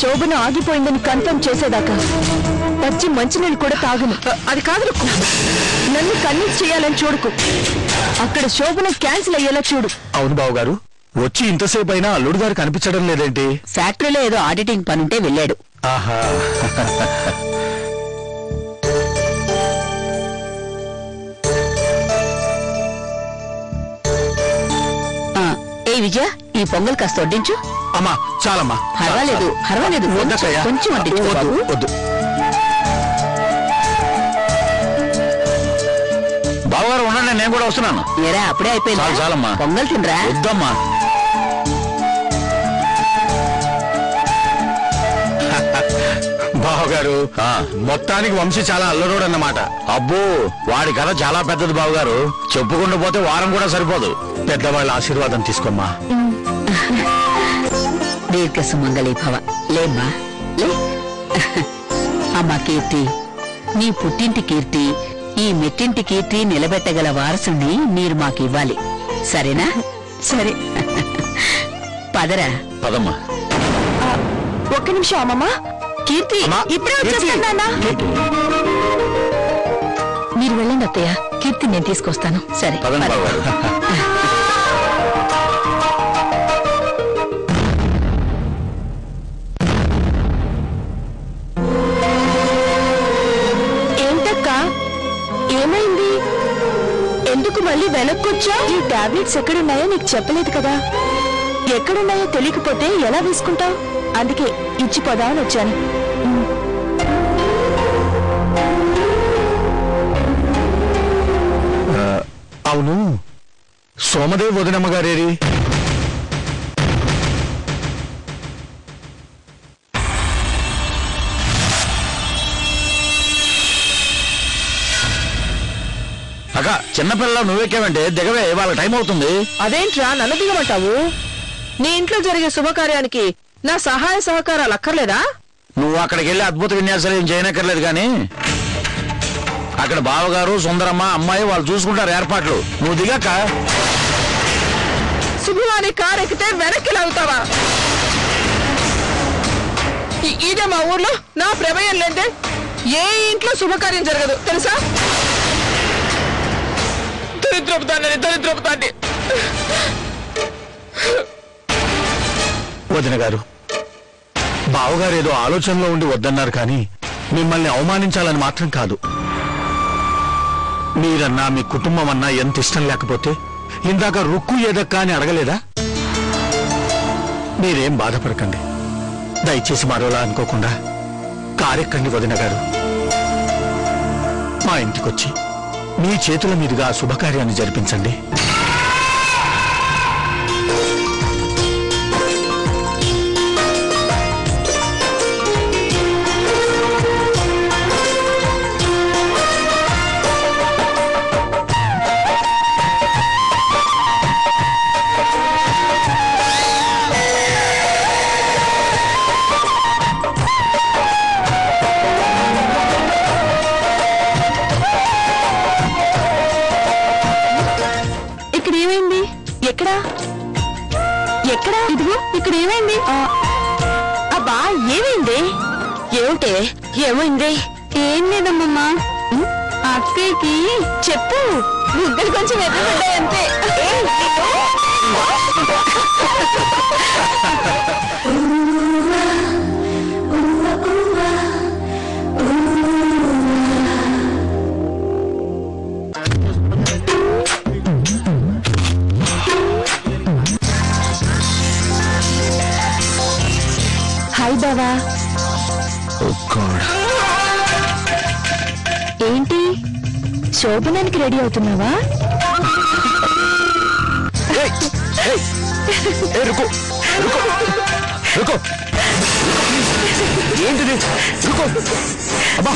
శోభన ఆగిపోయిందని confirm చేసేదాకా పచ్చి మంచినీళ్ళు కూడా తాగను. అది కాదు, నన్ను కన్విన్స్ చేయాలని చూడకు. అక్కడ శోభన క్యాన్సిల్ అయ్యేలా చూడు. అవును బావగారు, వచ్చి ఇంతసేపు అయినా అల్లుడు గారు కనిపించడం లేదేంటి? ఫ్యాక్టరీలో ఏదో ఆడిటింగ్ పనుంటే వెళ్ళాడు. ఆహా. ఏ విజయ, ఈ పొంగల్ కాస్త వడ్డించు. అమ్మా చాలమ్మా. పర్వాలేదు పర్వాలేదు, కొంచెం వడ్డించు. వద్దు బావగారు, ఉండండి, నేను కూడా వస్తున్నాను. ఏరా అప్పుడే అయిపోయింది. చాలమ్మా, పొంగల్ తినరా. వద్దమ్మా. బావగారు, మొత్తానికి వంశీ చాలా అల్లరోడు అన్నమాట. అబ్బో, వాడి కథ చాలా పెద్దది బావగారు. చెప్పుకుంటూ పోతే వారం కూడా సరిపోదు. పెద్దవాళ్ళ ఆశీర్వాదం తీసుకోమ్మా. దీర్ఘ సుమంగళి భవ. లేమ్మా లే. అమ్మా కీర్తి, నీ పుట్టింటి కీర్తి, ఈ మెట్టింటి కీర్తి నిలబెట్టగల వారసుని మీరు మాకు ఇవ్వాలి, సరేనా? సరే పదరా. పదమ్మా. ఒక్క నిమిషం అమ్మమ్మ. కీర్తి ఇప్పుడే వచ్చేస్తాను. మీరు వెళ్ళండి అత్తయ్య, కీర్తి నేను తీసుకొస్తాను. సరే. ఏంటక్కా, ఏమైంది? ఎందుకు మళ్ళీ వెనక్కొచ్చా? ఈ టాబ్లెట్స్ ఎక్కడున్నాయో నీకు చెప్పలేదు కదా. ఎక్కడున్నాయో తెలియకపోతే ఎలా వేసుకుంటావు? అందుకే ఇచ్చిపోదామని వచ్చాను. అవును, సోమదేవ్ వదినమ్మ గారేరి? అక్క, చిన్నపిల్ల నువ్వెక్కావంటే దిగవే, వాళ్ళ టైం అవుతుంది. అదేంట్రా నన్ను దిగమంటావు? నీ ఇంట్లో జరిగే శుభకార్యానికి నా సహాయ సహకారాలు అక్కర్లేదా? నువ్వు అక్కడికి వెళ్ళి అద్భుత విన్యాసాలు ఏం చేయనక్కర్లేదు, కానీ అక్కడ బావగారు, సుందరమ్మ, అమ్మాయి వాళ్ళు చూసుకుంటారు ఏర్పాట్లు. నువ్వు దిగాక. శుభవాని కారు ఎక్కితే వెనక్కి లాగుతావా? ఇదే మా ఊర్లో నా ప్రమేయం లేదే ఏ ఇంట్లో శుభకార్యం జరగదు తెలుసా? దరిద్రపుతాన్ని. వదిన గారు, బావగారు ఏదో ఆలోచనలో ఉండి వద్దన్నారు, కానీ మిమ్మల్ని అవమానించాలని మాత్రం కాదు. మీరన్నా మీ కుటుంబం అన్నా ఎంత ఇష్టం లేకపోతే ఇందాక రుక్కు ఏదక్కా అని అడగలేదా? మీరేం బాధపడకండి, దయచేసి మరోలా అనుకోకుండా కారెక్కండి వదిన గారు. మా ఇంటికొచ్చి మీ చేతుల మీదుగా శుభకార్యాన్ని జరిపించండి. ఎక్కడా? ఇదిగో ఇక్కడ ఏమైంది? అబ్బా ఏమైంది? ఏమిటే ఏమైంది? ఏం లేదమ్మమ్మా, అక్కయ్యకి చెప్పు, బుగ్గలు కొంచెం ఎదురుపడ్డాయి అంతే. హాయ్ బావా. ఏంటి శోభనానికి రెడీ అవుతున్నావా? ఏంటిది? అబ్బా